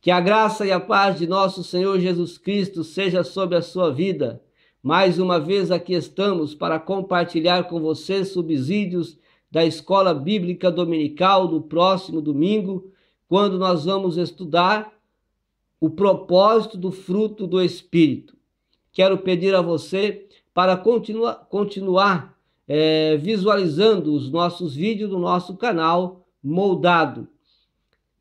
Que a graça e a paz de nosso Senhor Jesus Cristo seja sobre a sua vida. Mais uma vez aqui estamos para compartilhar com você subsídios da Escola Bíblica Dominical do próximo domingo, quando nós vamos estudar o propósito do fruto do Espírito. Quero pedir a você para continuar visualizando os nossos vídeos do nosso canal Moldado.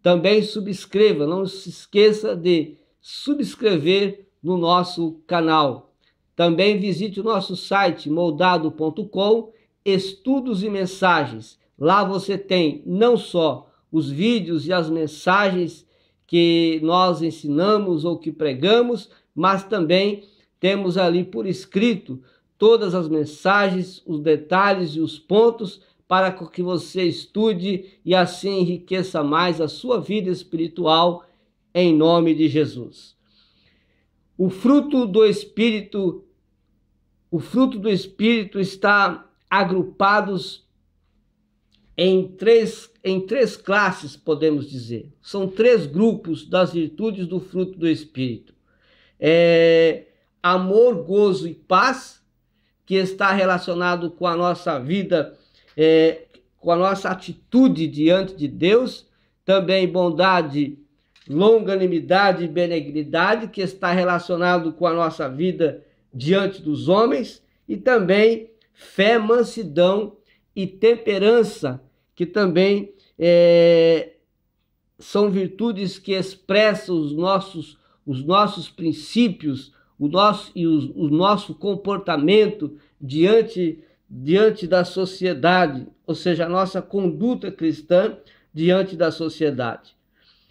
Também subscreva, não se esqueça de subscrever no nosso canal. Também visite o nosso site moldado.com, estudos e mensagens. Lá você tem não só os vídeos e as mensagens que nós ensinamos ou que pregamos, mas também temos ali por escrito todas as mensagens, os detalhes e os pontos para que você estude e assim enriqueça mais a sua vida espiritual, em nome de Jesus. O fruto do Espírito está agrupados em três classes, podemos dizer. São três grupos das virtudes do fruto do Espírito. Amor, gozo e paz, que está relacionado com a nossa vida, com a nossa atitude diante de Deus. Também bondade, longanimidade e benignidade, que está relacionado com a nossa vida diante dos homens. E também fé, mansidão e temperança, que também são virtudes que expressam os nossos princípios, o nosso comportamento diante da sociedade, ou seja, a nossa conduta cristã diante da sociedade.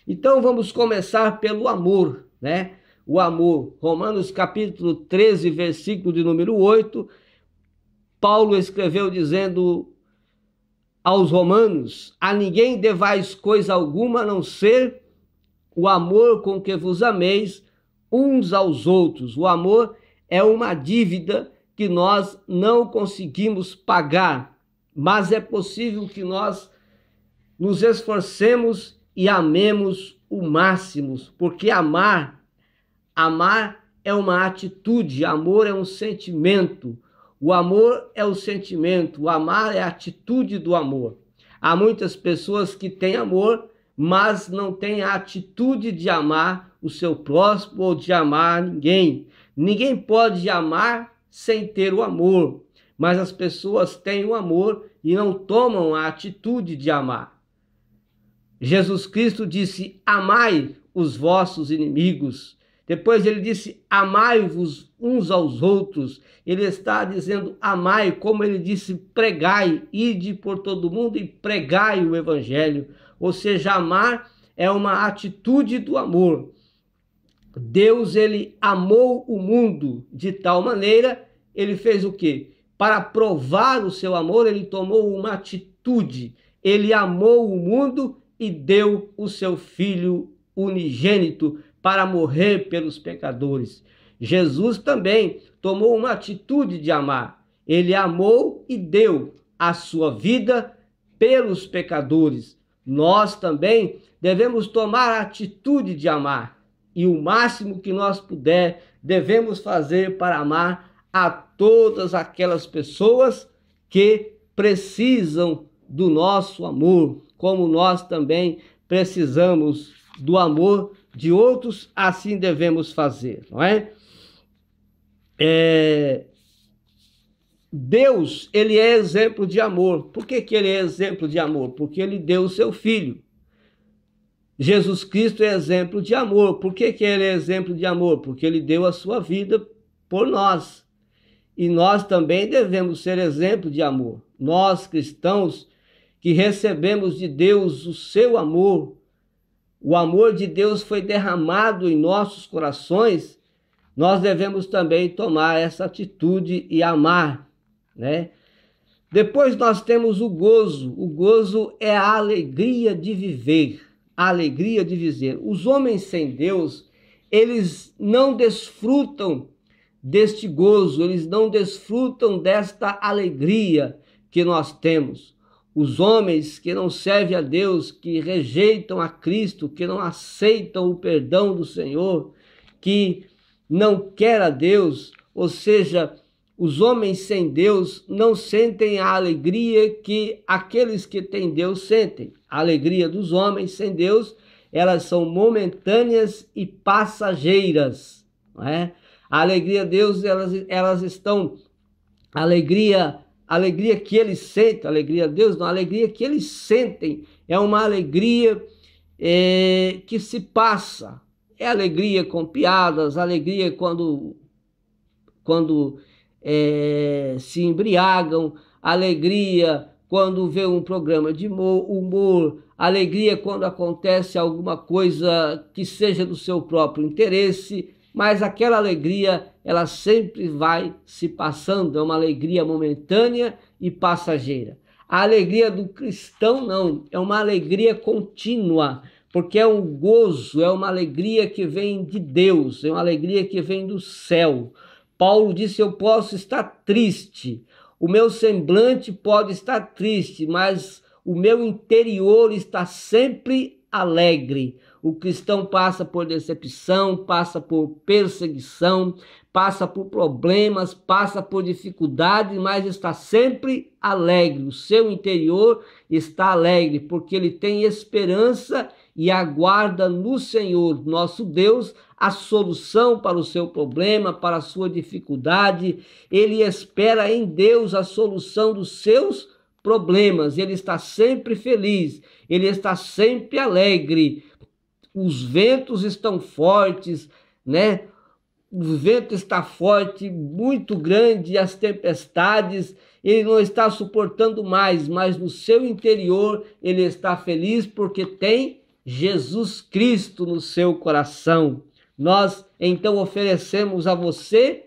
Então vamos começar pelo amor, né? O amor. Romanos capítulo 13, versículo de número 8, Paulo escreveu dizendo aos romanos: a ninguém devais coisa alguma a não ser o amor com que vos ameis uns aos outros. O amor é uma dívida que nós não conseguimos pagar, mas é possível que nós nos esforcemos e amemos o máximo, porque amar é uma atitude, amor é um sentimento. O amor é o sentimento, o amar é a atitude do amor. Há muitas pessoas que têm amor, mas não têm a atitude de amar o seu próximo ou de amar ninguém. Ninguém pode amar sem ter o amor, mas as pessoas têm o amor e não tomam a atitude de amar. Jesus Cristo disse: amai os vossos inimigos. Depois ele disse: amai-vos uns aos outros. Ele está dizendo amai, como ele disse, pregai, ide por todo mundo e pregai o evangelho. Ou seja, amar é uma atitude do amor. Deus, ele amou o mundo de tal maneira, ele fez o quê? Para provar o seu amor, ele tomou uma atitude. Ele amou o mundo e deu o seu Filho unigênito para morrer pelos pecadores. Jesus também tomou uma atitude de amar. Ele amou e deu a sua vida pelos pecadores. Nós também devemos tomar a atitude de amar. E o máximo que nós puder, devemos fazer para amar a todas aquelas pessoas que precisam do nosso amor, como nós também precisamos do amor de outros, assim devemos fazer, não é? Deus, ele é exemplo de amor. Por que ele é exemplo de amor? Porque ele deu o seu Filho. Jesus Cristo é exemplo de amor. Por que ele é exemplo de amor? Porque ele deu a sua vida por nós. E nós também devemos ser exemplo de amor. Nós, cristãos, que recebemos de Deus o seu amor, o amor de Deus foi derramado em nossos corações, nós devemos também tomar essa atitude e amar, né? Depois nós temos o gozo. O gozo é a alegria de viver, a alegria de viver. Os homens sem Deus, eles não desfrutam deste gozo, eles não desfrutam desta alegria que nós temos. os homens que não servem a Deus, que rejeitam a Cristo, que não aceitam o perdão do Senhor, que não querem a Deus, ou seja, os homens sem Deus não sentem a alegria que aqueles que têm Deus sentem. A alegria dos homens sem Deus, elas são momentâneas e passageiras, não é? A alegria de Deus, elas estão, a alegria que eles sentem, a alegria de Deus, não, a alegria que eles sentem é uma alegria que se passa. É alegria com piadas, alegria quando se embriagam, alegria quando vê um programa de humor, alegria quando acontece alguma coisa que seja do seu próprio interesse, mas aquela alegria, ela sempre vai se passando, é uma alegria momentânea e passageira. A alegria do cristão não, é uma alegria contínua, porque é um gozo, é uma alegria que vem de Deus, é uma alegria que vem do céu. Paulo disse: eu posso estar triste, o meu semblante pode estar triste, mas o meu interior está sempre alegre. O cristão passa por decepção, passa por perseguição, passa por problemas, passa por dificuldades, mas está sempre alegre. O seu interior está alegre, porque ele tem esperança e aguarda no Senhor, nosso Deus, a solução para o seu problema, para a sua dificuldade. Ele espera em Deus a solução dos seus problemas. Ele está sempre feliz, ele está sempre alegre. Os ventos estão fortes, né? O vento está forte, muito grande, as tempestades, ele não está suportando mais, mas no seu interior ele está feliz porque tem Jesus Cristo no seu coração. Nós então oferecemos a você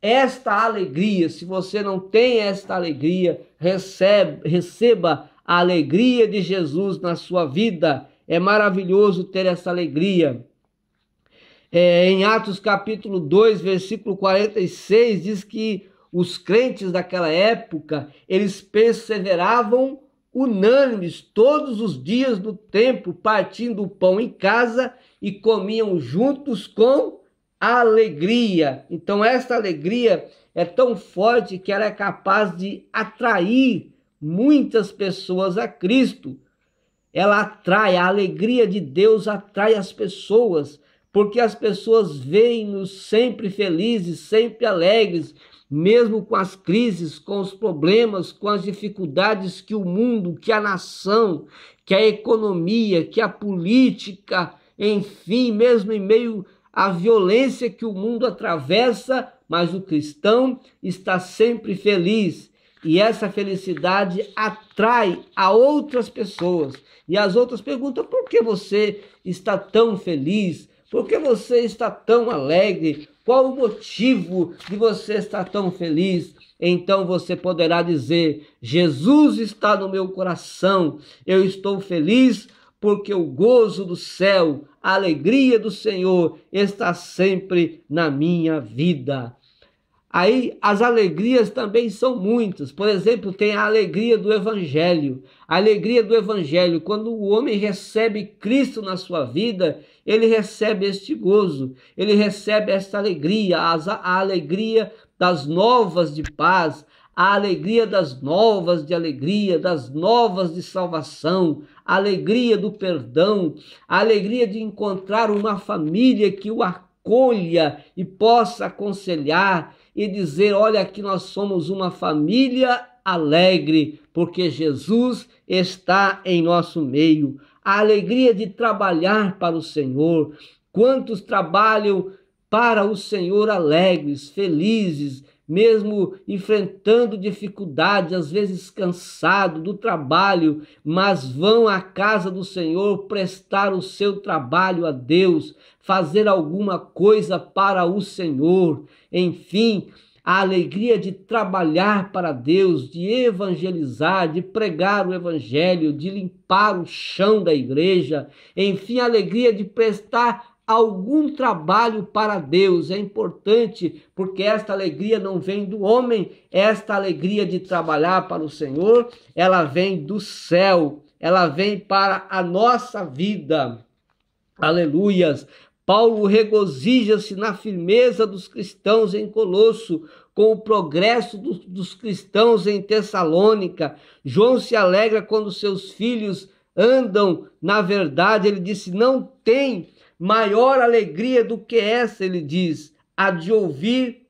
esta alegria. Se você não tem esta alegria, receba a alegria de Jesus na sua vida. É maravilhoso ter essa alegria. Em Atos capítulo 2, versículo 46, diz que os crentes daquela época, eles perseveravam unânimes todos os dias no templo, partindo o pão em casa e comiam juntos com alegria. Então esta alegria é tão forte que ela é capaz de atrair muitas pessoas a Cristo. Ela atrai, a alegria de Deus atrai as pessoas, porque as pessoas veem-nos sempre felizes, sempre alegres, mesmo com as crises, com os problemas, com as dificuldades que o mundo, que a nação, que a economia, que a política, enfim, mesmo em meio à violência que o mundo atravessa, mas o cristão está sempre feliz. E essa felicidade atrai a outras pessoas. E as outras perguntam: por que você está tão feliz? Por que você está tão alegre? Qual o motivo de você estar tão feliz? Então você poderá dizer: Jesus está no meu coração. Eu estou feliz porque o gozo do céu, a alegria do Senhor está sempre na minha vida. Aí as alegrias também são muitas. Por exemplo, tem a alegria do Evangelho. A alegria do Evangelho, quando o homem recebe Cristo na sua vida, ele recebe este gozo, ele recebe esta alegria, a alegria das novas de paz, a alegria das novas de alegria, das novas de salvação, a alegria do perdão, a alegria de encontrar uma família que o acolha e possa aconselhar e dizer: olha, aqui nós somos uma família alegre, porque Jesus está em nosso meio. A alegria de trabalhar para o Senhor. Quantos trabalham para o Senhor alegres, felizes, mesmo enfrentando dificuldades, às vezes cansado do trabalho, mas vão à casa do Senhor prestar o seu trabalho a Deus, fazer alguma coisa para o Senhor. Enfim, a alegria de trabalhar para Deus, de evangelizar, de pregar o evangelho, de limpar o chão da igreja. Enfim, a alegria de prestar algum trabalho para Deus. É importante, porque esta alegria não vem do homem, esta alegria de trabalhar para o Senhor, ela vem do céu, ela vem para a nossa vida. Aleluias! Paulo regozija-se na firmeza dos cristãos em Colosso, com o progresso dos cristãos em Tessalônica. João se alegra quando seus filhos andam na verdade. Ele disse, não tem maior alegria do que essa, ele diz, a de ouvir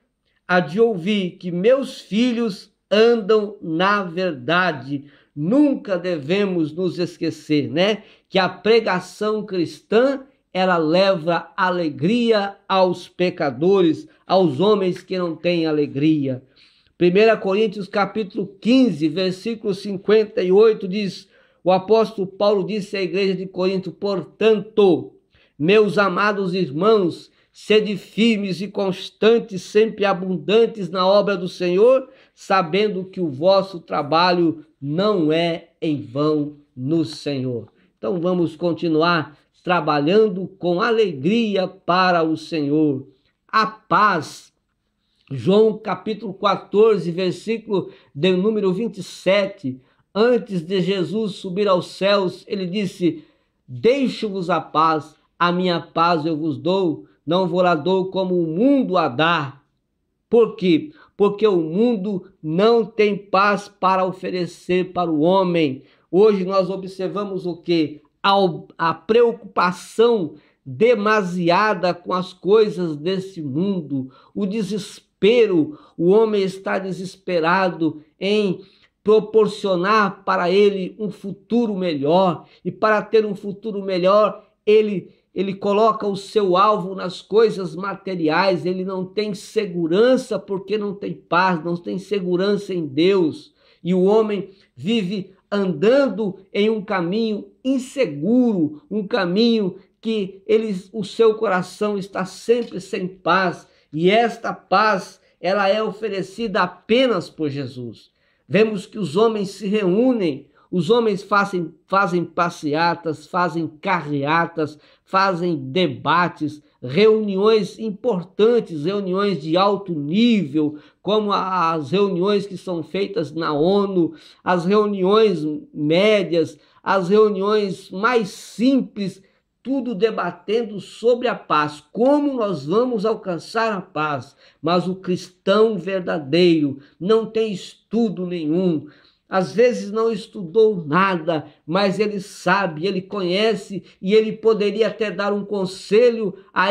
que meus filhos andam na verdade. Nunca devemos nos esquecer, né? Que a pregação cristã, ela leva alegria aos pecadores, aos homens que não têm alegria. 1 Coríntios capítulo 15, versículo 58 diz, o apóstolo Paulo disse à igreja de Corinto, portanto, meus amados irmãos, sede firmes e constantes, sempre abundantes na obra do Senhor, sabendo que o vosso trabalho não é em vão no Senhor. Então vamos continuar trabalhando com alegria para o Senhor. A paz. João capítulo 14, versículo de número 27. Antes de Jesus subir aos céus, ele disse, deixo-vos a paz, a minha paz eu vos dou, não vou lá dou como o mundo a dá. Por quê? Porque o mundo não tem paz para oferecer para o homem. Hoje nós observamos o quê? A preocupação demasiada com as coisas desse mundo, o desespero, o homem está desesperado em proporcionar para ele um futuro melhor, e para ter um futuro melhor, ele coloca o seu alvo nas coisas materiais, ele não tem segurança porque não tem paz, não tem segurança em Deus, e o homem vive andando em um caminho inseguro, um caminho que o seu coração está sempre sem paz, e esta paz, ela é oferecida apenas por Jesus. Vemos que os homens se reúnem, os homens fazem passeatas, fazem carreatas, fazem debates, reuniões importantes, reuniões de alto nível, como as reuniões que são feitas na ONU, as reuniões médias, as reuniões mais simples, tudo debatendo sobre a paz, como nós vamos alcançar a paz. Mas o cristão verdadeiro não tem estudo nenhum, às vezes não estudou nada, mas ele sabe, ele conhece e ele poderia até dar um conselho a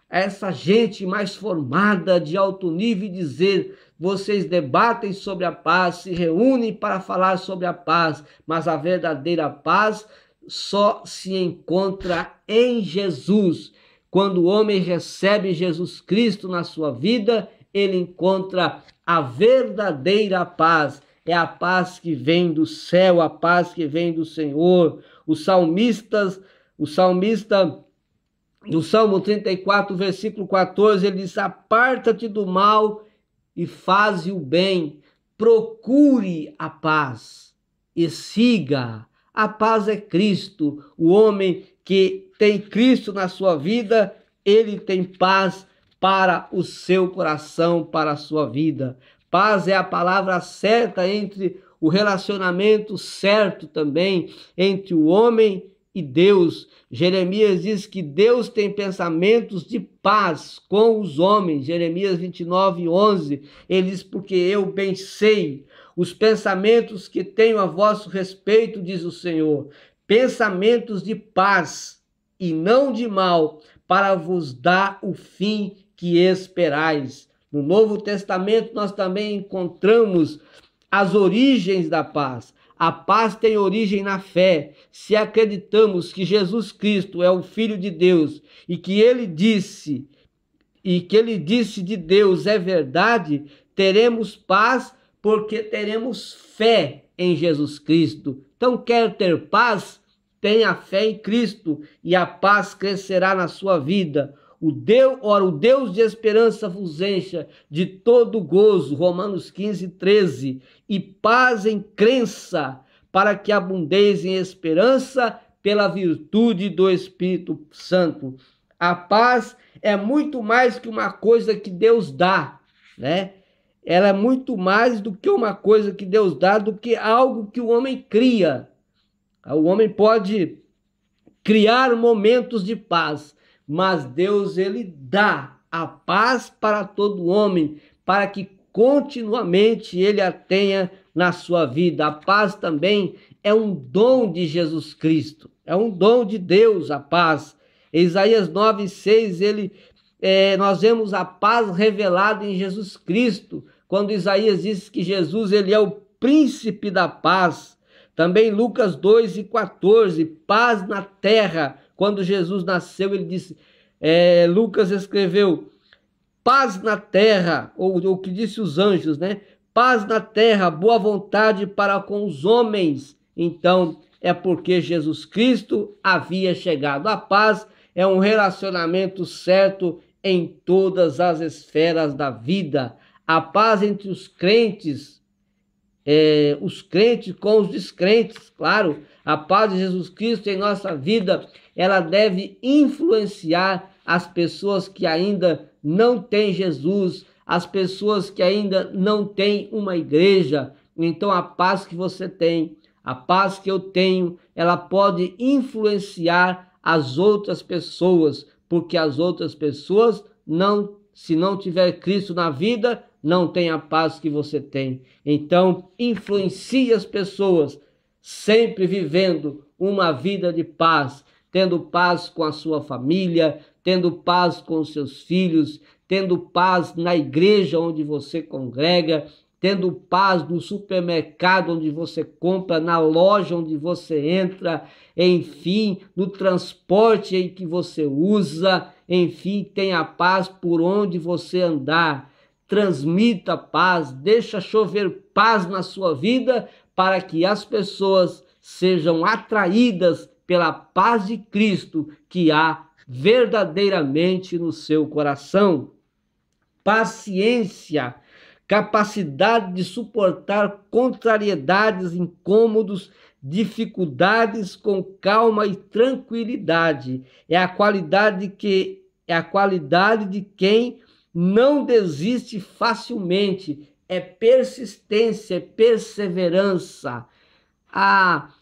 essa gente mais formada, de alto nível, e dizer, vocês debatem sobre a paz, se reúnem para falar sobre a paz, mas a verdadeira paz só se encontra em Jesus. Quando o homem recebe Jesus Cristo na sua vida, ele encontra a verdadeira paz. É a paz que vem do céu, a paz que vem do Senhor. O salmista, no Salmo 34, versículo 14, ele diz, aparta-te do mal e faze o bem, procure a paz e siga. A paz é Cristo. O homem que tem Cristo na sua vida, ele tem paz para o seu coração, para a sua vida. Paz é a palavra certa entre o relacionamento certo também entre o homem e Deus. Jeremias diz que Deus tem pensamentos de paz com os homens. Jeremias 29, 11. Ele diz, porque eu bem sei os pensamentos que tenho a vosso respeito, diz o Senhor, pensamentos de paz e não de mal, para vos dar o fim que esperais. No Novo Testamento nós também encontramos as origens da paz. A paz tem origem na fé. Se acreditamos que Jesus Cristo é o Filho de Deus e que ele disse de Deus é verdade, teremos paz porque teremos fé em Jesus Cristo. Então, quer ter paz? Tenha fé em Cristo e a paz crescerá na sua vida. O Deus de esperança vos encha de todo gozo, Romanos 15, 13, e paz em crença, para que abundeis em esperança pela virtude do Espírito Santo. A paz é muito mais que uma coisa que Deus dá, né? Ela é muito mais do que uma coisa que Deus dá, do que algo que o homem cria. O homem pode criar momentos de paz, mas Deus, ele dá a paz para todo homem, para que continuamente ele a tenha na sua vida. A paz também é um dom de Jesus Cristo, é um dom de Deus, a paz. Isaías 9:6, nós vemos a paz revelada em Jesus Cristo, quando Isaías diz que Jesus, ele é o príncipe da paz. Também Lucas 2:14, paz na terra. Quando Jesus nasceu, ele disse, Lucas escreveu, paz na terra, ou o que disse os anjos, né? Paz na terra, boa vontade para com os homens. Então, é porque Jesus Cristo havia chegado. A paz é um relacionamento certo em todas as esferas da vida. A paz entre os crentes com os descrentes, claro. A paz de Jesus Cristo em nossa vida, ela deve influenciar as pessoas que ainda não têm Jesus, as pessoas que ainda não têm uma igreja. Então a paz que você tem, a paz que eu tenho, ela pode influenciar as outras pessoas, porque as outras pessoas se não tiver Cristo na vida, não tem a paz que você tem. Então, influencie as pessoas, sempre vivendo uma vida de paz, tendo paz com a sua família, tendo paz com os seus filhos, tendo paz na igreja onde você congrega, tendo paz no supermercado onde você compra, na loja onde você entra, enfim, no transporte em que você usa, enfim, tenha paz por onde você andar. Transmita paz, deixa chover paz na sua vida, para que as pessoas sejam atraídas pela paz de Cristo que há verdadeiramente no seu coração. Paciência, capacidade de suportar contrariedades, incômodos, dificuldades com calma e tranquilidade. É a qualidade de quem não desiste facilmente, é persistência, é perseverança.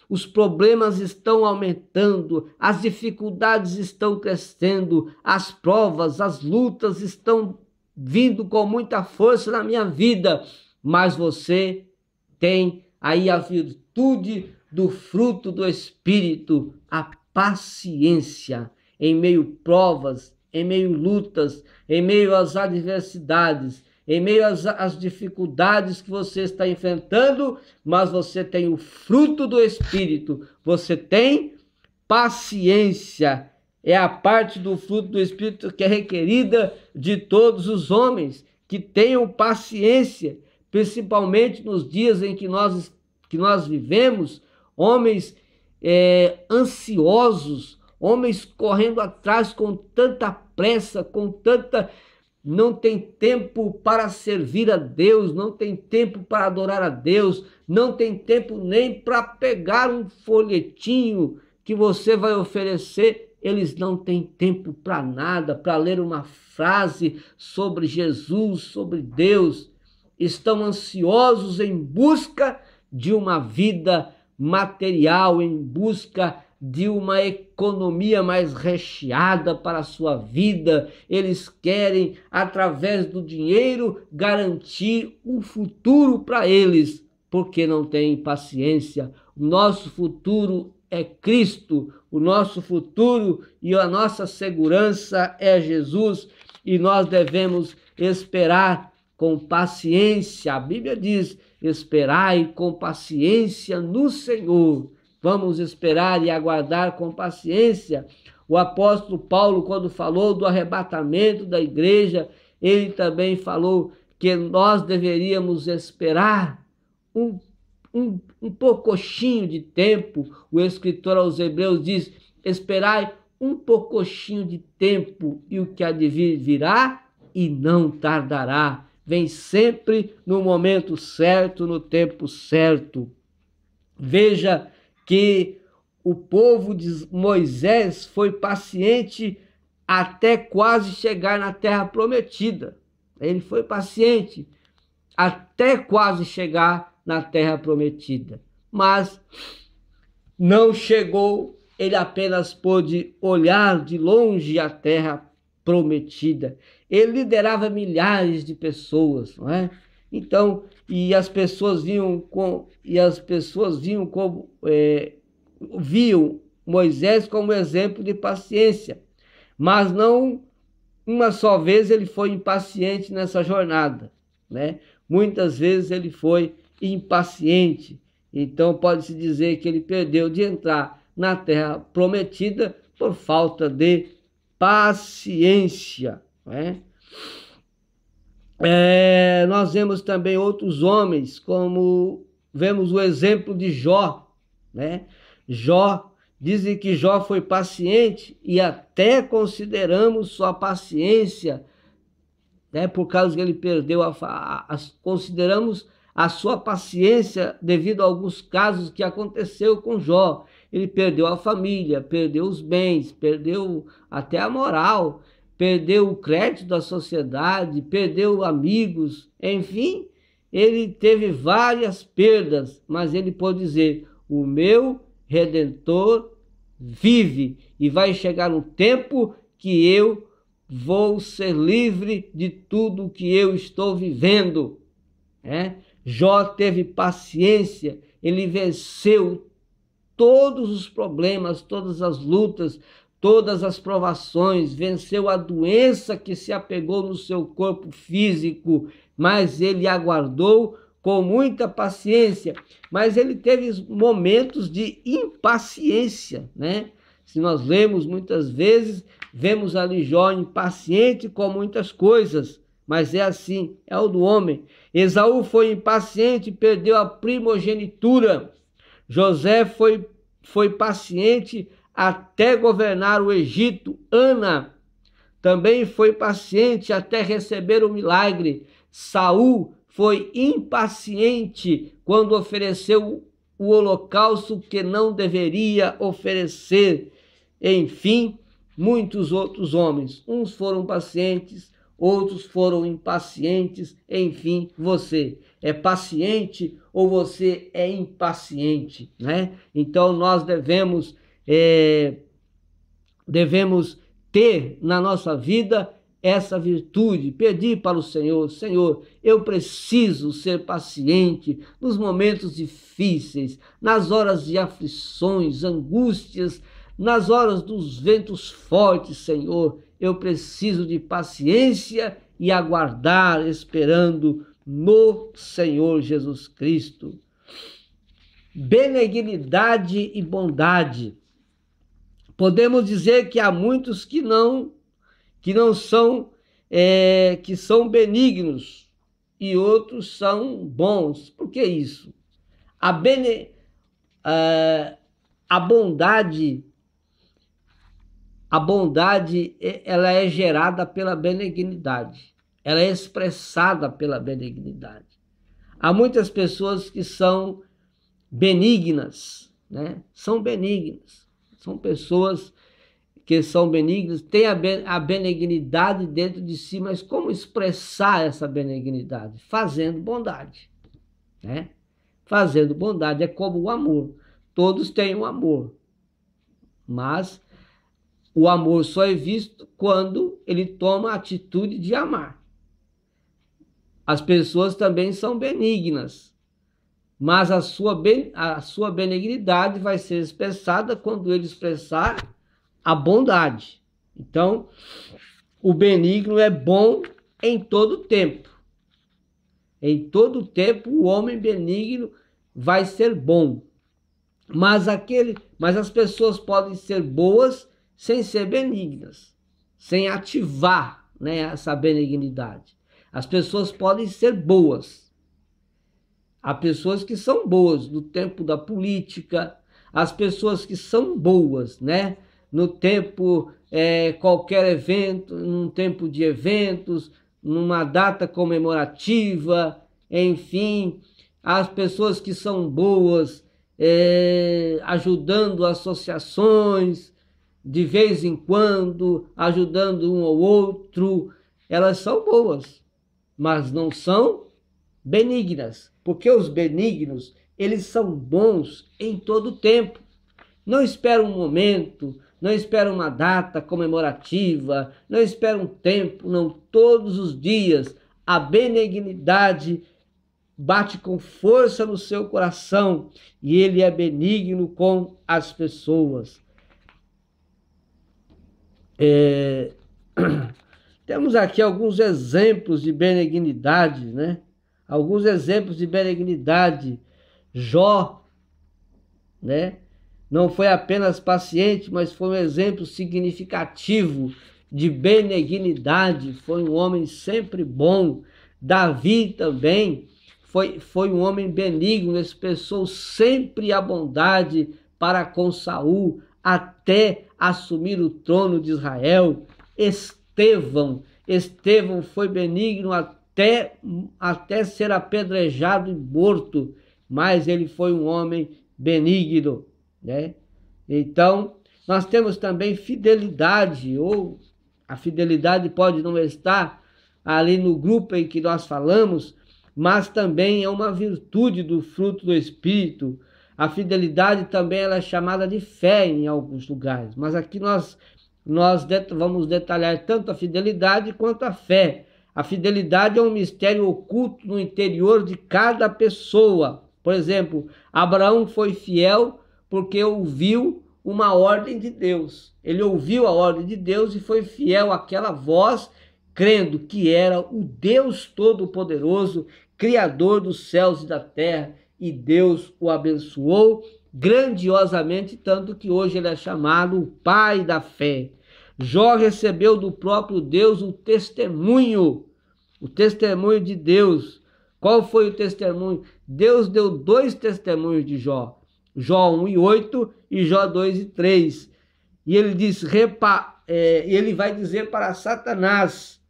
Os problemas estão aumentando, as dificuldades estão crescendo, as provas, as lutas estão vindo com muita força na minha vida, mas você tem aí a virtude do fruto do Espírito, a paciência em meio a provas, em meio a lutas, em meio às adversidades, em meio às dificuldades que você está enfrentando, mas você tem o fruto do Espírito, você tem paciência. É a parte do fruto do Espírito que é requerida de todos os homens, que tenham paciência, principalmente nos dias em que nós vivemos, homens ansiosos, homens correndo atrás com tanta pressa, não tem tempo para servir a Deus, não tem tempo para adorar a Deus, não tem tempo nem para pegar um folhetinho que você vai oferecer. Eles não têm tempo para nada, para ler uma frase sobre Jesus, sobre Deus. Estão ansiosos em busca de uma vida material, em busca de uma economia mais recheada para a sua vida. Eles querem, através do dinheiro, garantir um futuro para eles, porque não têm paciência. O nosso futuro é Cristo, o nosso futuro e a nossa segurança é Jesus, e nós devemos esperar com paciência. A Bíblia diz, esperai com paciência no Senhor. Vamos esperar e aguardar com paciência. O apóstolo Paulo, quando falou do arrebatamento da igreja, ele também falou que nós deveríamos esperar um poucochinho de tempo. O escritor aos Hebreus diz, esperai um poucochinho de tempo, e o que há de vir virá e não tardará. Vem sempre no momento certo, no tempo certo. Veja que o povo de Moisés foi paciente até quase chegar na terra prometida. Ele foi paciente até quase chegar na terra prometida. Mas não chegou, ele apenas pôde olhar de longe a terra prometida. Ele liderava milhares de pessoas, não é? Então, as pessoas viam viam Moisés como exemplo de paciência, mas não uma só vez ele foi impaciente nessa jornada, né? Muitas vezes ele foi impaciente. Então pode-se dizer que ele perdeu de entrar na terra prometida por falta de paciência, né? Nós vemos também outros homens, como vemos o exemplo de Jó, né? Dizem que Jó foi paciente e até consideramos sua paciência, né, por causa que ele perdeu consideramos a sua paciência devido a alguns casos que aconteceu com Jó. Ele perdeu a família, perdeu os bens, perdeu até a moral, perdeu o crédito da sociedade, perdeu amigos, enfim, ele teve várias perdas, mas ele pôde dizer: o meu Redentor vive, e vai chegar um tempo que eu vou ser livre de tudo que eu estou vivendo. Jó teve paciência, ele venceu todos os problemas, todas as lutas, todas as provações, venceu a doença que se apegou no seu corpo físico, mas ele aguardou com muita paciência. Mas ele teve momentos de impaciência, né? Se nós lemos muitas vezes, vemos ali Jó impaciente com muitas coisas, mas é assim, é o do homem. Esaú foi impaciente e perdeu a primogenitura. José foi paciente até governar o Egito. Ana também foi paciente até receber o milagre. Saul foi impaciente quando ofereceu o holocausto que não deveria oferecer. Enfim, muitos outros homens. Uns foram pacientes, outros foram impacientes. Enfim, você é paciente ou você é impaciente, né? Então nós devemos ter na nossa vida essa virtude, pedir para o Senhor: Senhor, eu preciso ser paciente nos momentos difíceis, nas horas de aflições, angústias, nas horas dos ventos fortes, Senhor. Eu preciso de paciência e aguardar, esperando no Senhor Jesus Cristo. Benignidade e bondade. Podemos dizer que há muitos que são benignos e outros são bons. Por que isso? A bondade ela é gerada pela benignidade, ela é expressada pela benignidade. Há muitas pessoas que são benignas, né? São benignas, são pessoas que são benignas, têm a benignidade dentro de si, mas como expressar essa benignidade? Fazendo bondade, né? Fazendo bondade é como o amor. Todos têm um amor, mas o amor só é visto quando ele toma a atitude de amar. As pessoas também são benignas, mas a sua benignidade vai ser expressada quando ele expressar a bondade. Então, o benigno é bom em todo tempo. Em todo tempo, o homem benigno vai ser bom. Mas as pessoas podem ser boas sem ser benignas, sem ativar, né, essa benignidade. As pessoas podem ser boas. Há pessoas que são boas no tempo da política, as pessoas que são boas, né, no tempo, qualquer evento, num tempo de eventos, numa data comemorativa, enfim, as pessoas que são boas ajudando associações, de vez em quando, ajudando um ou outro, elas são boas, mas não são benignas, porque os benignos, eles são bons em todo tempo. Não espera um momento, não espera uma data comemorativa, não espera um tempo, não, todos os dias a benignidade bate com força no seu coração e ele é benigno com as pessoas. Temos aqui alguns exemplos de benignidade, né? Alguns exemplos de benignidade. Jó, né? Não foi apenas paciente, mas foi um exemplo significativo de benignidade. Foi um homem sempre bom. Davi também foi um homem benigno, expressou sempre a bondade para com Saul, até assumir o trono de Israel. Estevão foi benigno até ser apedrejado e morto, mas ele foi um homem benigno, né? Então, nós temos também fidelidade, ou a fidelidade pode não estar ali no grupo em que nós falamos, mas também é uma virtude do fruto do Espírito. A fidelidade também ela é chamada de fé em alguns lugares, mas aqui nós vamos detalhar tanto a fidelidade quanto a fé. A fidelidade é um mistério oculto no interior de cada pessoa. Por exemplo, Abraão foi fiel porque ouviu uma ordem de Deus. Ele ouviu a ordem de Deus e foi fiel àquela voz, crendo que era o Deus Todo-Poderoso, Criador dos céus e da terra, e Deus o abençoou grandiosamente, tanto que hoje ele é chamado o pai da fé. Jó recebeu do próprio Deus o testemunho de Deus. Qual foi o testemunho? Deus deu 2 testemunhos de Jó. Jó 1:8 e Jó 2:3. E ele diz, ele vai dizer para Satanás: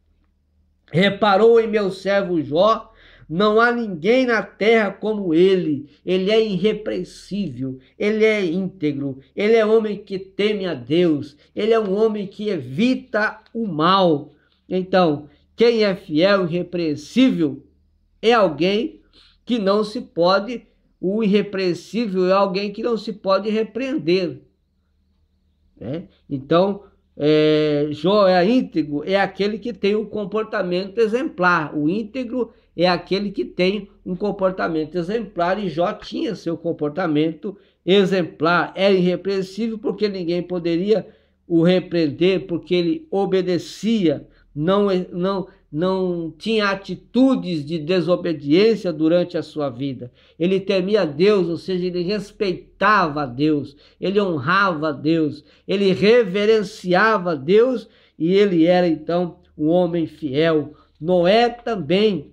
reparou em meu servo Jó, não há ninguém na terra como ele é irrepreensível, ele é íntegro, ele é homem que teme a Deus, ele é um homem que evita o mal. Então, quem é fiel e irrepreensível é alguém que não se pode, o irrepreensível é alguém que não se pode repreender, né? Então, Jó é íntegro, é aquele que tem um comportamento exemplar. O íntegro é aquele que tem um comportamento exemplar, e Jó tinha seu comportamento exemplar. Era irrepreensível porque ninguém poderia o repreender, porque ele obedecia, não tinha atitudes de desobediência durante a sua vida. Ele temia a Deus, ou seja, ele respeitava a Deus, ele honrava a Deus, ele reverenciava a Deus, e ele era então um homem fiel. Noé também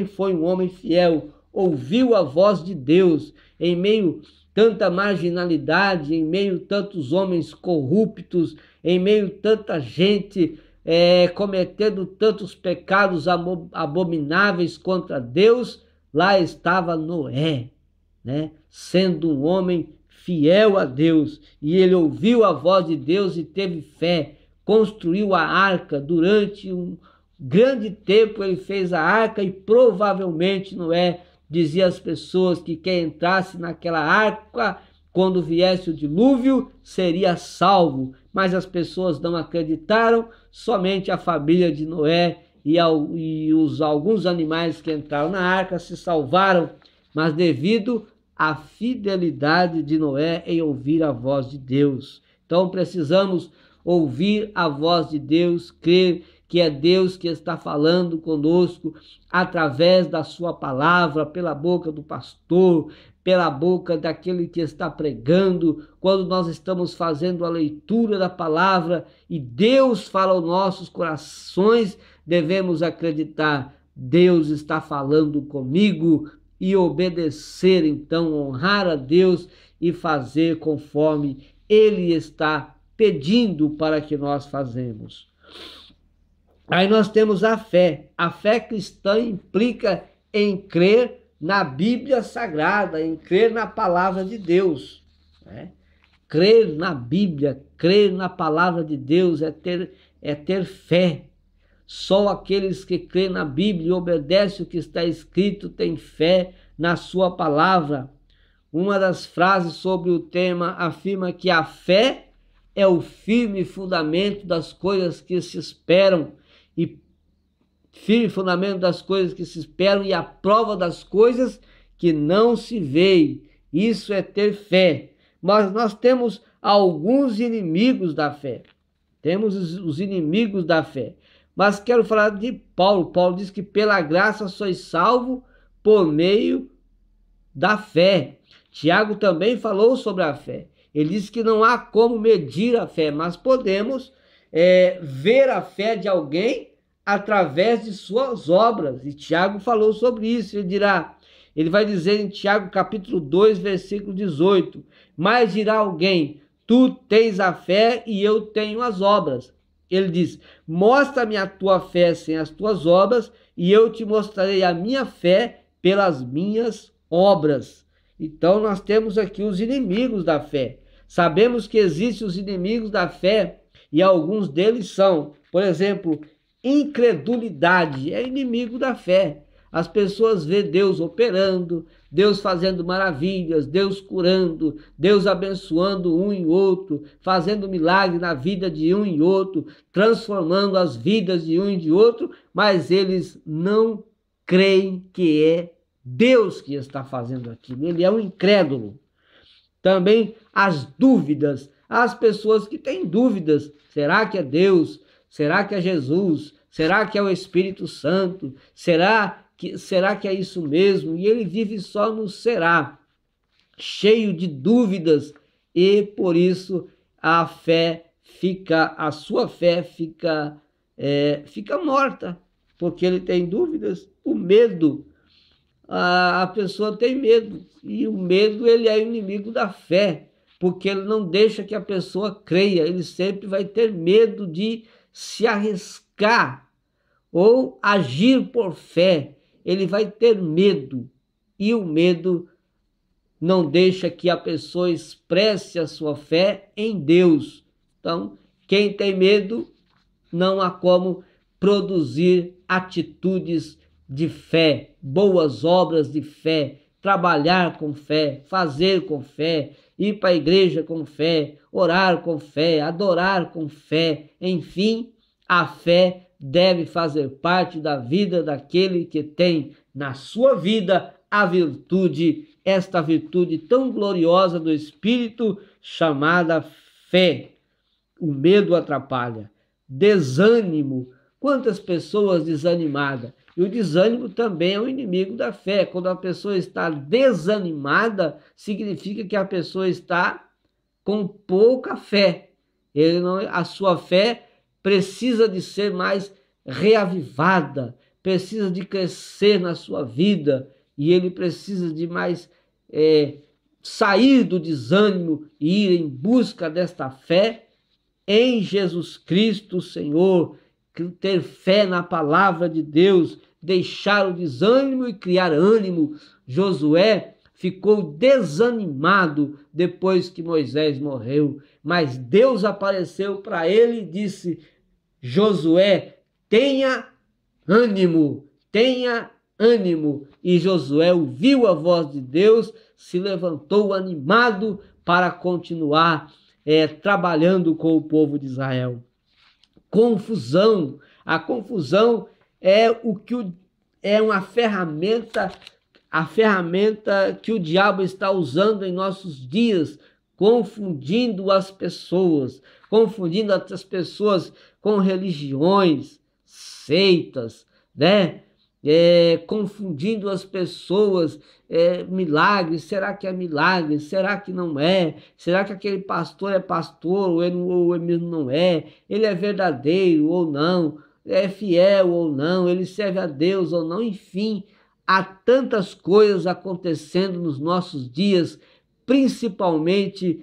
foi um homem fiel, ouviu a voz de Deus em meio tanta marginalidade, em meio tantos homens corruptos, em meio tanta gente cometendo tantos pecados abomináveis contra Deus. Lá estava Noé, né? Sendo um homem fiel a Deus, e ele ouviu a voz de Deus e teve fé, construiu a arca. Durante um grande tempo ele fez a arca, e provavelmente Noé dizia às pessoas que quem entrasse naquela arca, quando viesse o dilúvio, seria salvo. Mas as pessoas não acreditaram, somente a família de Noé e alguns animais que entraram na arca se salvaram, mas devido à fidelidade de Noé em ouvir a voz de Deus. Então precisamos ouvir a voz de Deus, crer que é Deus que está falando conosco através da sua palavra, pela boca do pastor, pela boca daquele que está pregando. Quando nós estamos fazendo a leitura da palavra e Deus fala aos nossos corações, devemos acreditar: Deus está falando comigo, e obedecer, então honrar a Deus e fazer conforme Ele está pedindo para que nós fazemos. Aí nós temos a fé. A fé cristã implica em crer na Bíblia Sagrada, em crer na palavra de Deus, né? Crer na Bíblia, crer na palavra de Deus é ter fé. Só aqueles que creem na Bíblia e obedecem o que está escrito têm fé na sua palavra. Uma das frases sobre o tema afirma que a fé é o firme fundamento das coisas que se esperam e a prova das coisas que não se veem. Isso é ter fé. Mas nós temos alguns inimigos da fé. Temos os inimigos da fé. Mas quero falar de Paulo. Paulo diz que pela graça sois salvo por meio da fé. Tiago também falou sobre a fé. Ele diz que não há como medir a fé, mas podemos ver a fé de alguém através de suas obras. E Tiago falou sobre isso. Ele vai dizer em Tiago capítulo 2, versículo 18: mas dirá alguém, tu tens a fé e eu tenho as obras. Ele diz, mostra-me a tua fé sem as tuas obras e eu te mostrarei a minha fé pelas minhas obras. Então nós temos aqui os inimigos da fé. Sabemos que existem os inimigos da fé e alguns deles são, por exemplo, incredulidade é inimigo da fé. As pessoas vêem Deus operando, Deus fazendo maravilhas, Deus curando, Deus abençoando um e outro, fazendo milagre na vida de um e outro, transformando as vidas de um e de outro, mas eles não creem que é Deus que está fazendo aquilo. Ele é um incrédulo. Também as dúvidas, as pessoas que têm dúvidas, será que é Deus? Será que é Jesus? Será que é o Espírito Santo? Será que é isso mesmo? E ele vive só no será, cheio de dúvidas, e por isso a sua fé fica morta, porque ele tem dúvidas. O medo, a pessoa tem medo, e o medo ele é inimigo da fé, porque ele não deixa que a pessoa creia, ele sempre vai ter medo de se arriscar ou agir por fé. Ele vai ter medo, e o medo não deixa que a pessoa expresse a sua fé em Deus. Então, quem tem medo, não há como produzir atitudes de fé, boas obras de fé, trabalhar com fé, fazer com fé, ir para a igreja com fé, orar com fé, adorar com fé, enfim, a fé deve fazer parte da vida daquele que tem na sua vida a virtude, esta virtude tão gloriosa do Espírito chamada fé. O medo atrapalha. Desânimo. Quantas pessoas desanimadas? E o desânimo também é um inimigo da fé. Quando a pessoa está desanimada, significa que a pessoa está com pouca fé. A sua fé precisa de ser mais reavivada, precisa de crescer na sua vida, e ele precisa de mais sair do desânimo e ir em busca desta fé em Jesus Cristo, Senhor, ter fé na palavra de Deus, deixar o desânimo e criar ânimo. Josué ficou desanimado depois que Moisés morreu, mas Deus apareceu para ele e disse, Josué, tenha ânimo, tenha ânimo. E Josué ouviu a voz de Deus, se levantou animado para continuar trabalhando com o povo de Israel. Confusão. A confusão é uma ferramenta, a ferramenta que o diabo está usando em nossos dias, confundindo as pessoas com religiões, seitas, né? Confundindo as pessoas, milagres, será que é milagre? Será que não é? Será que aquele pastor é pastor ou ele mesmo não é? Ele é verdadeiro ou não? É fiel ou não? Ele serve a Deus ou não? Enfim, há tantas coisas acontecendo nos nossos dias, principalmente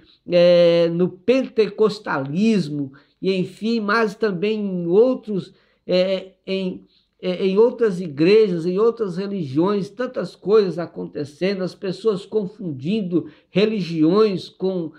no pentecostalismo, e enfim, mas também em outros, em outras igrejas, em outras religiões, tantas coisas acontecendo, as pessoas confundindo religiões com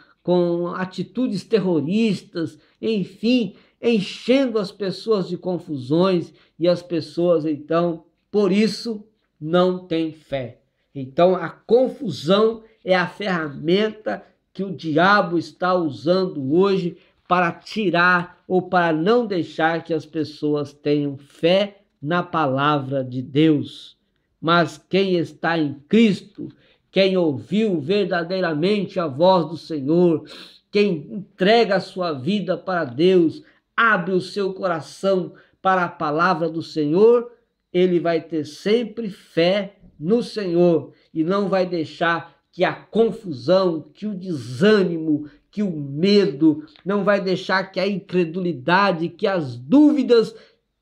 atitudes terroristas, enfim, enchendo as pessoas de confusões, e as pessoas, então, por isso, não têm fé. Então, a confusão é a ferramenta que o diabo está usando hoje para tirar ou para não deixar que as pessoas tenham fé na palavra de Deus. Mas quem está em Cristo, quem ouviu verdadeiramente a voz do Senhor, quem entrega a sua vida para Deus, abre o seu coração para a palavra do Senhor, ele vai ter sempre fé no Senhor e não vai deixar que a confusão, que o desânimo, que o medo, não vai deixar que a incredulidade, que as dúvidas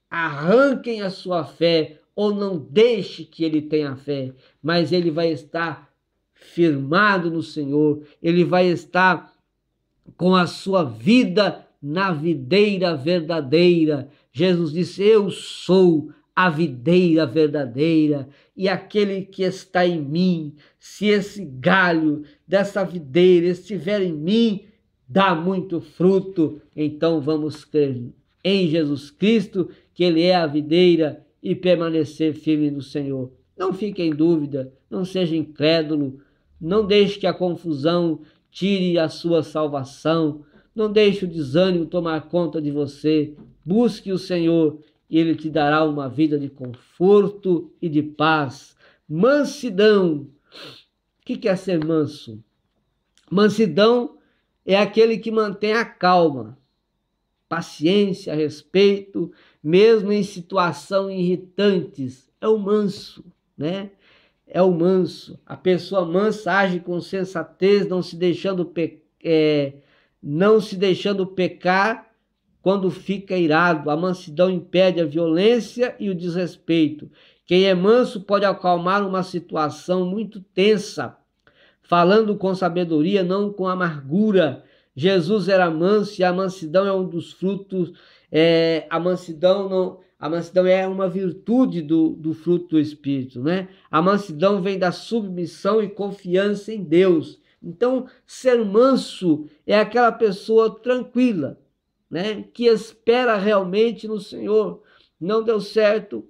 arranquem a sua fé ou não deixe que ele tenha fé, mas ele vai estar firmado no Senhor, ele vai estar com a sua vida na videira verdadeira. Jesus disse: eu sou a videira verdadeira, e aquele que está em mim, se esse galho dessa videira estiver em mim, dá muito fruto. Então vamos crer em Jesus Cristo, que ele é a videira, e permanecer firme no Senhor. Não fique em dúvida, não seja incrédulo, não deixe que a confusão tire a sua salvação, não deixe o desânimo tomar conta de você. Busque o Senhor e ele te dará uma vida de conforto e de paz. Mansidão. O que é ser manso? Mansidão é aquele que mantém a calma, paciência, respeito, mesmo em situações irritantes. É o manso, né? É o manso. A pessoa mansa age com sensatez, não se deixando pecar quando fica irado. A mansidão impede a violência e o desrespeito. Quem é manso pode acalmar uma situação muito tensa, falando com sabedoria, não com amargura. Jesus era manso e a mansidão é um dos frutos. A mansidão é uma virtude do fruto do Espírito, né? A mansidão vem da submissão e confiança em Deus. Então, ser manso é aquela pessoa tranquila, né? Que espera realmente no Senhor. Não deu certo,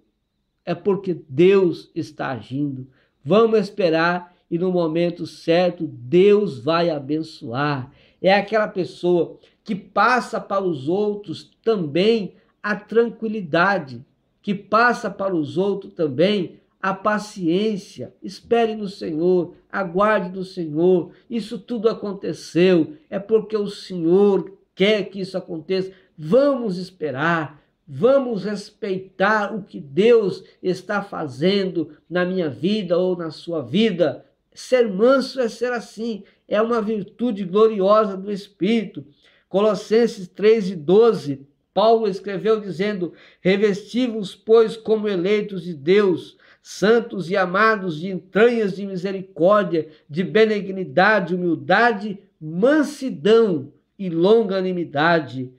é porque Deus está agindo. Vamos esperar e no momento certo Deus vai abençoar. É aquela pessoa que passa para os outros também a tranquilidade, que passa para os outros também a paciência. Espere no Senhor, aguarde no Senhor. Isso tudo aconteceu, é porque o Senhor quer que isso aconteça. Vamos esperar, vamos respeitar o que Deus está fazendo na minha vida ou na sua vida. Ser manso é ser assim, é uma virtude gloriosa do Espírito. Colossenses 3:12, Paulo escreveu dizendo: revesti-vos, pois, como eleitos de Deus, santos e amados, de entranhas de misericórdia, de benignidade, humildade, mansidão e longanimidade.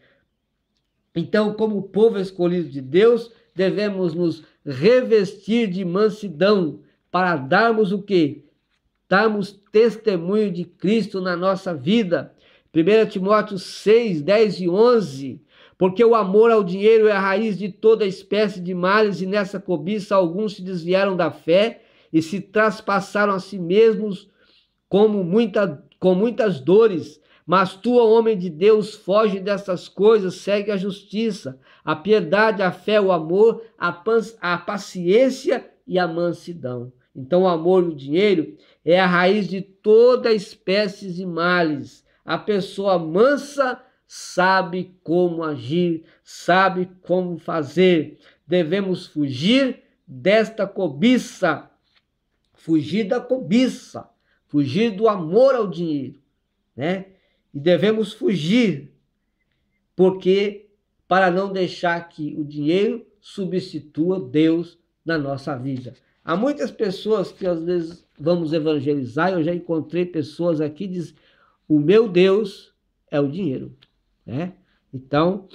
Então, como povo escolhido de Deus, devemos nos revestir de mansidão para darmos o quê? Darmos testemunho de Cristo na nossa vida. 1 Timóteo 6, 10 e 11. Porque o amor ao dinheiro é a raiz de toda espécie de males, e nessa cobiça alguns se desviaram da fé e se traspassaram a si mesmos com muitas dores. Mas tu, homem de Deus, foge dessas coisas, segue a justiça, a piedade, a fé, o amor, a paciência e a mansidão. Então, o amor e o dinheiro é a raiz de toda espécie de males. A pessoa mansa sabe como agir, sabe como fazer. Devemos fugir desta cobiça, fugir da cobiça, fugir do amor ao dinheiro, né? E devemos fugir, porque para não deixar que o dinheiro substitua Deus na nossa vida. Há muitas pessoas que às vezes vamos evangelizar, eu já encontrei pessoas aqui que dizem: o meu Deus é o dinheiro, né? Então,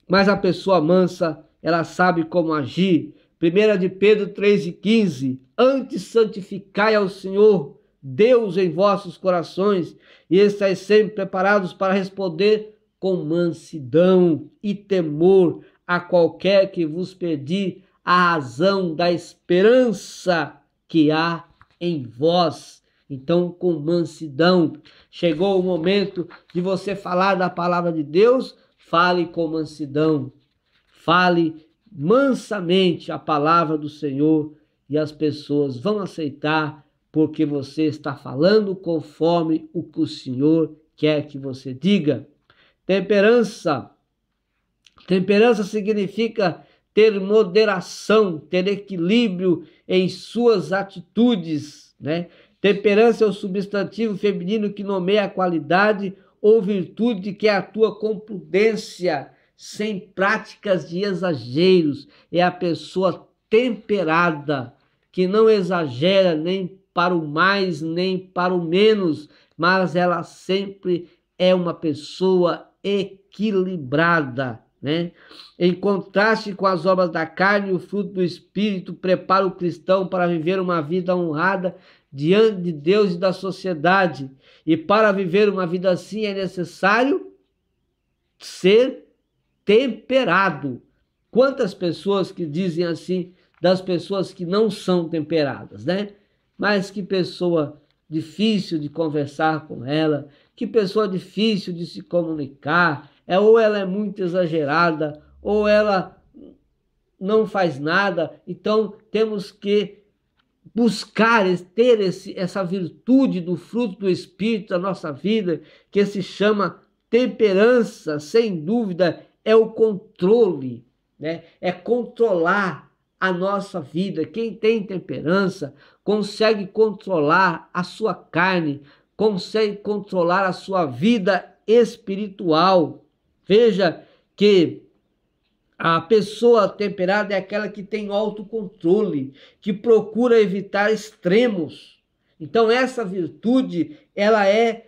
mas a pessoa mansa, ela sabe como agir. 1 de Pedro 3,15, antes santificai ao Senhor, Deus em vossos corações, e estáis sempre preparados para responder com mansidão e temor a qualquer que vos pedir a razão da esperança que há em vós. Então, com mansidão. Chegou o momento de você falar da palavra de Deus, fale com mansidão. Fale mansamente a palavra do Senhor e as pessoas vão aceitar, porque você está falando conforme o que o Senhor quer que você diga. Temperança. Temperança significa ter moderação, ter equilíbrio em suas atitudes, né? Temperança é o substantivo feminino que nomeia a qualidade ou virtude que atua com prudência, sem práticas de exageros. É a pessoa temperada, que não exagera nem para o mais, nem para o menos, mas ela sempre é uma pessoa equilibrada, né? Em contraste com as obras da carne, o fruto do Espírito prepara o cristão para viver uma vida honrada diante de Deus e da sociedade. E para viver uma vida assim é necessário ser temperado. Quantas pessoas que dizem assim das pessoas que não são temperadas, né? Mas que pessoa difícil de conversar com ela, que pessoa difícil de se comunicar, ou ela é muito exagerada, ou ela não faz nada. Então temos que buscar ter essa virtude do fruto do Espírito na nossa vida, que se chama temperança. Sem dúvida é o controle, né? É controlar a nossa vida. Quem tem temperança consegue controlar a sua carne, consegue controlar a sua vida espiritual. Veja que a pessoa temperada é aquela que tem autocontrole, que procura evitar extremos. Então essa virtude, ela é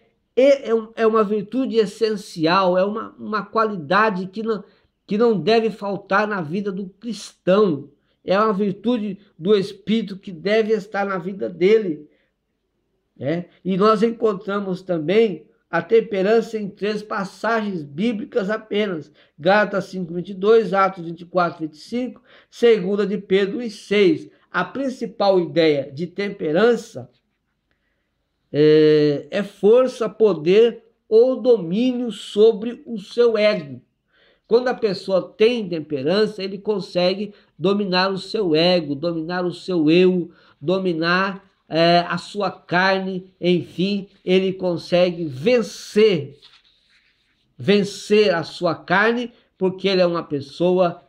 uma virtude essencial, é uma qualidade que não deve faltar na vida do cristão. É uma virtude do Espírito que deve estar na vida dele, né? E nós encontramos também a temperança em 3 passagens bíblicas apenas: Gálatas 5:22, Atos 24:25, 2 de Pedro 1:6. A principal ideia de temperança é força, poder ou domínio sobre o seu ego. Quando a pessoa tem temperança, ele consegue dominar o seu ego, dominar o seu eu, dominar a sua carne, enfim, ele consegue vencer a sua carne, porque ele é uma pessoa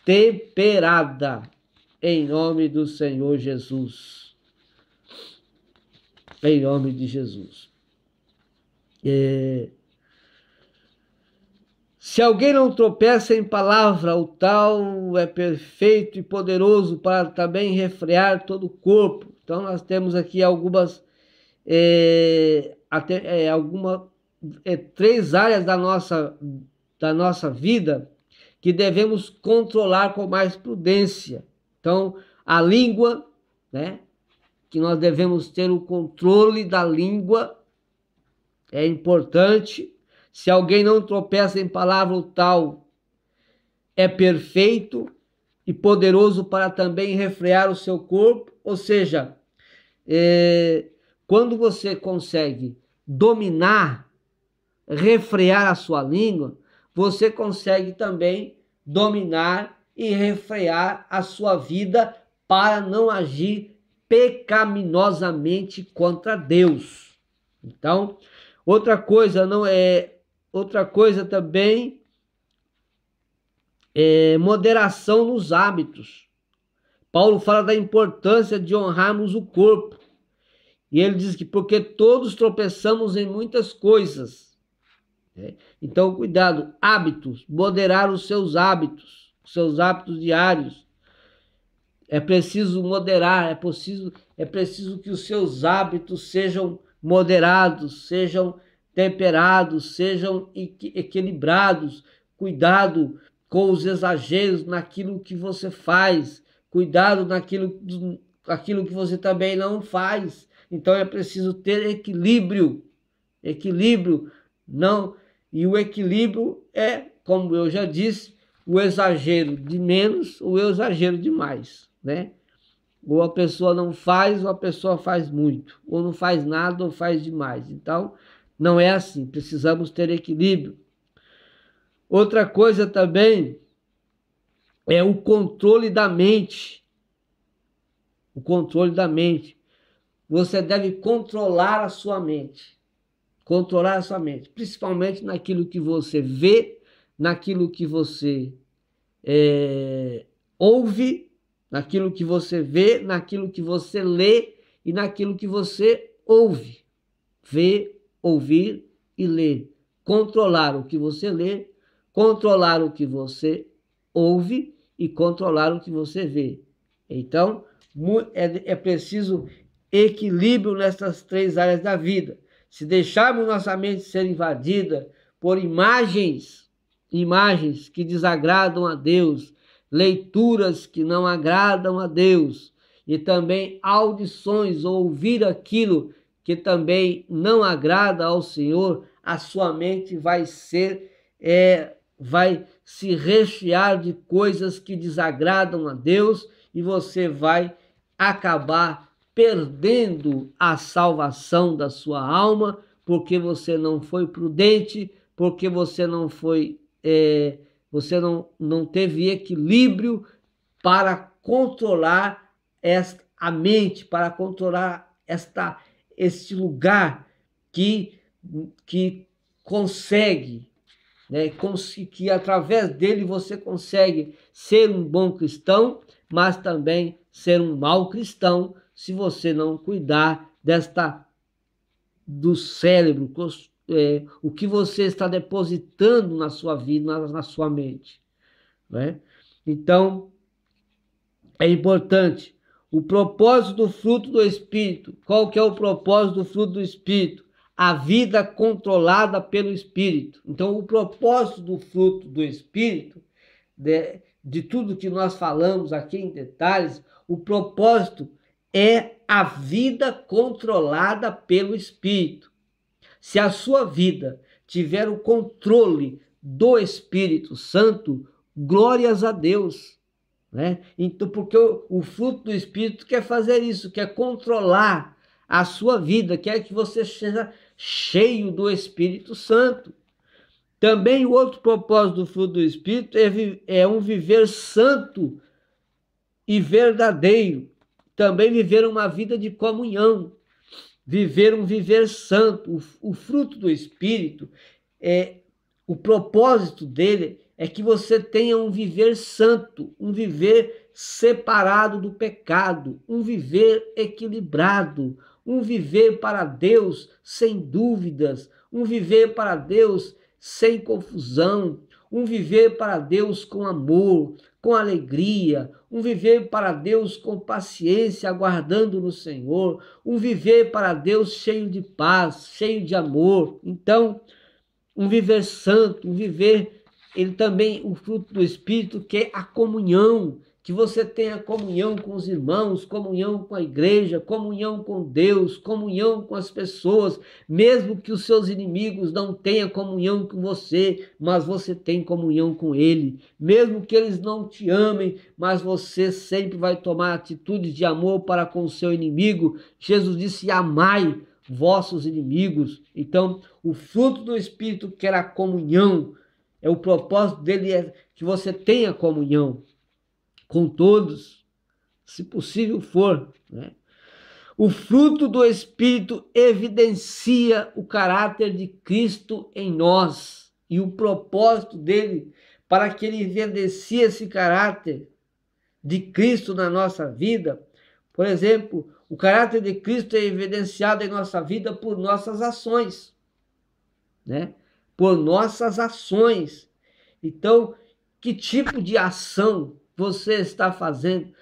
temperada, em nome do Senhor Jesus. Em nome de Jesus. Se alguém não tropeça em palavra, o tal é perfeito e poderoso para também refrear todo o corpo. Então nós temos aqui algumas 3 áreas da nossa vida que devemos controlar com mais prudência. Então a língua, né? Que nós devemos ter o controle da língua, é importante. Se alguém não tropeça em palavra, o tal é perfeito e poderoso para também refrear o seu corpo. Ou seja, quando você consegue dominar, refrear a sua língua, você consegue também dominar e refrear a sua vida para não agir pecaminosamente contra Deus. Então, outra coisa também é moderação nos hábitos. Paulo fala da importância de honrarmos o corpo. E ele diz que porque todos tropeçamos em muitas coisas. Então, cuidado, hábitos, moderar os seus hábitos diários. É preciso moderar, é preciso que os seus hábitos sejam moderados, sejam temperados, sejam equilibrados. Cuidado com os exageros naquilo que você faz, cuidado aquilo que você também não faz. Então é preciso ter equilíbrio. Equilíbrio não. E o equilíbrio é, como eu já disse, o exagero de menos ou o exagero de mais, né? Ou a pessoa não faz, ou a pessoa faz muito, ou não faz nada, ou faz demais. Então, não é assim, precisamos ter equilíbrio. Outra coisa também é o controle da mente. O controle da mente. Você deve controlar a sua mente. Controlar a sua mente, principalmente naquilo que você vê, naquilo que você ouve, naquilo que você vê, naquilo que você lê e naquilo que você ouve. Ver, ouvir e ler. Controlar o que você lê, controlar o que você ouve e controlar o que você vê. Então, é preciso equilíbrio nessas três áreas da vida. Se deixarmos nossa mente ser invadida por imagens que desagradam a Deus, leituras que não agradam a Deus, e também audições, ouvir aquilo que também não agrada ao Senhor, a sua mente vai se rechear de coisas que desagradam a Deus e você vai acabar perdendo a salvação da sua alma, porque você não foi prudente, porque você não foi, você não teve equilíbrio para controlar a mente, para controlar este lugar que consegue, né, que através dele você consegue ser um bom cristão, mas também ser um mau cristão, se você não cuidar do cérebro, o que você está depositando na sua vida, na sua mente, né? Então, é importante o propósito do fruto do Espírito. Qual que é o propósito do fruto do Espírito? A vida controlada pelo Espírito. Então, o propósito do fruto do Espírito, de tudo que nós falamos aqui em detalhes, o propósito é a vida controlada pelo Espírito. Se a sua vida tiver o controle do Espírito Santo, glórias a Deus, né? Então, porque o fruto do Espírito quer fazer isso, quer controlar a sua vida, quer que você seja cheio do Espírito Santo. Também o outro propósito do fruto do Espírito é um viver santo e verdadeiro. Também viver uma vida de comunhão, viver um viver santo. O fruto do Espírito, o propósito dele é que você tenha um viver santo, um viver separado do pecado, um viver equilibrado, um viver para Deus sem dúvidas, um viver para Deus sem confusão, um viver para Deus com amor, com alegria, um viver para Deus com paciência, aguardando no Senhor, um viver para Deus cheio de paz, cheio de amor. Então, um viver santo, um viver, ele também, o fruto do Espírito, que é a comunhão, que você tenha comunhão com os irmãos, comunhão com a igreja, comunhão com Deus, comunhão com as pessoas, mesmo que os seus inimigos não tenham comunhão com você, mas você tem comunhão com ele, mesmo que eles não te amem, mas você sempre vai tomar atitudes de amor para com o seu inimigo. Jesus disse: amai vossos inimigos. Então, o fruto do Espírito, que era a comunhão, o propósito dele é que você tenha comunhão com todos, se possível for, né? O fruto do Espírito evidencia o caráter de Cristo em nós, e o propósito dele, para que ele evidencie esse caráter de Cristo na nossa vida. Por exemplo, o caráter de Cristo é evidenciado em nossa vida por nossas ações, né? Por nossas ações. Então, que tipo de ação você está fazendo?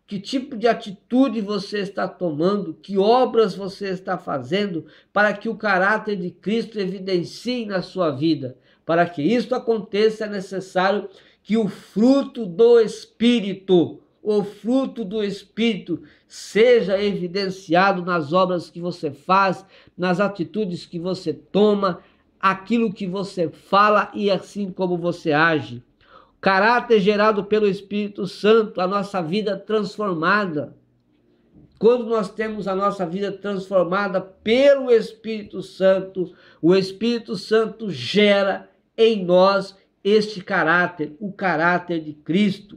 Que tipo de atitude você está tomando? Que obras você está fazendo para que o caráter de Cristo evidencie na sua vida? Para que isso aconteça, é necessário que o fruto do Espírito, o fruto do Espírito seja evidenciado nas obras que você faz, nas atitudes que você toma, aquilo que você fala e assim como você age. Caráter gerado pelo Espírito Santo, a nossa vida transformada. Quando nós temos a nossa vida transformada pelo Espírito Santo, o Espírito Santo gera em nós este caráter, o caráter de Cristo.